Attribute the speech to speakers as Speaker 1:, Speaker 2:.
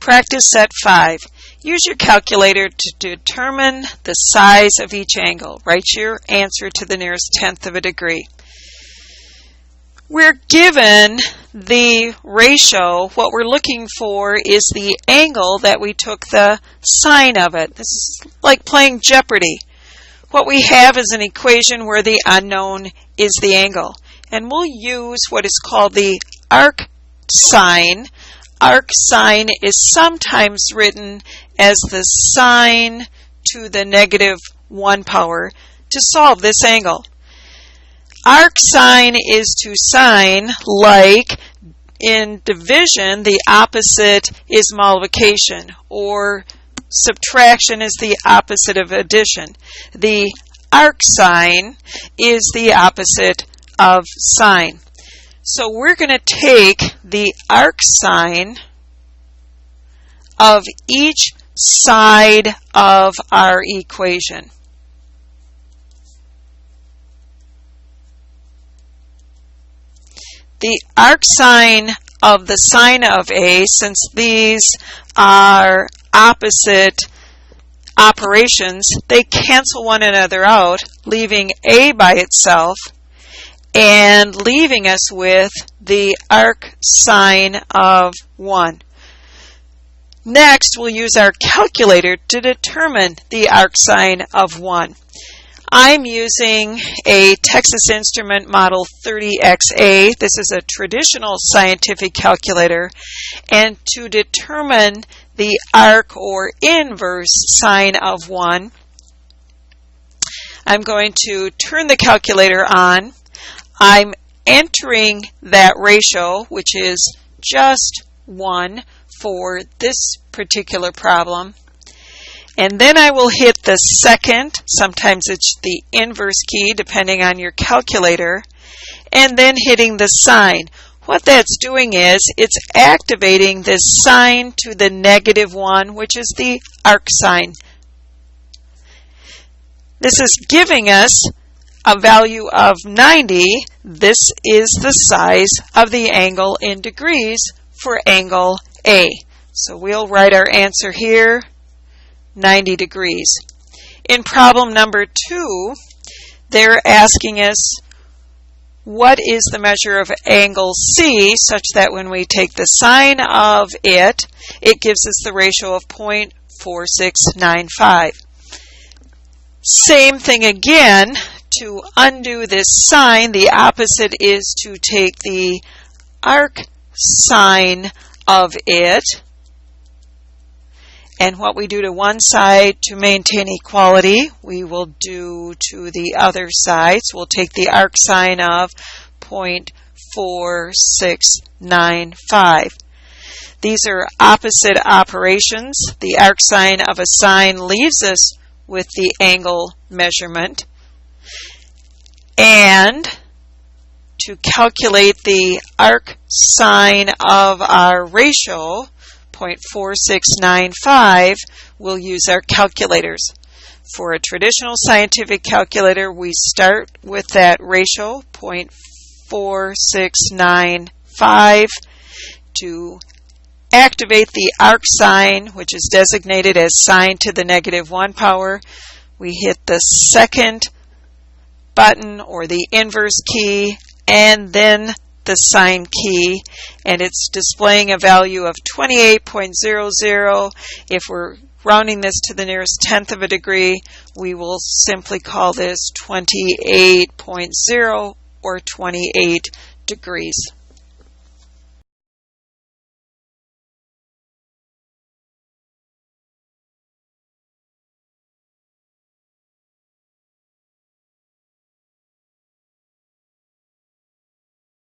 Speaker 1: Practice set 5. Use your calculator to determine the size of each angle. Write your answer to the nearest tenth of a degree. We're given the ratio. What we're looking for is the angle that we took the sine of it. This is like playing Jeopardy. What we have is an equation where the unknown is the angle. And we'll use what is called the arc sine. Arc sine is sometimes written as the sine to the negative 1 power to solve this angle. Arc sine is to sine like in division the opposite is multiplication, or subtraction is the opposite of addition. The arc sine is the opposite of sine. So we're going to take the arc sine of each side of our equation. The arc sine of the sine of A, since these are opposite operations, they cancel one another out, leaving A by itself and leaving us with the arc sine of 1. Next, we'll use our calculator to determine the arc sine of 1. I'm using a Texas Instrument Model 30XA. This is a traditional scientific calculator. And to determine the arc or inverse sine of 1, I'm going to turn the calculator on. I'm entering that ratio, which is just 1 for this particular problem. And then I will hit the second, sometimes it's the inverse key depending on your calculator, and then hitting the sine. What that's doing is it's activating this sine to the negative 1, which is the arc sine. This is giving us a value of 90. This is the size of the angle in degrees for angle A. So we'll write our answer here, 90 degrees. In problem number 2, they're asking us what is the measure of angle C, such that when we take the sine of it, it gives us the ratio of 0.4695. Same thing again. To undo this sine, the opposite is to take the arc sine of it. And what we do to one side to maintain equality, we will do to the other side. So we'll take the arc sine of 0.4695. These are opposite operations. The arc sine of a sine leaves us with the angle measurement. And to calculate the arc sine of our ratio, 0.4695, we'll use our calculators. For a traditional scientific calculator, we start with that ratio, 0.4695. To activate the arc sine, which is designated as sine to the negative 1 power, we hit the second button or the inverse key and then the sine key, and it's displaying a value of 28.00. If we're rounding this to the nearest tenth of a degree, we will simply call this 28.0 or 28 degrees.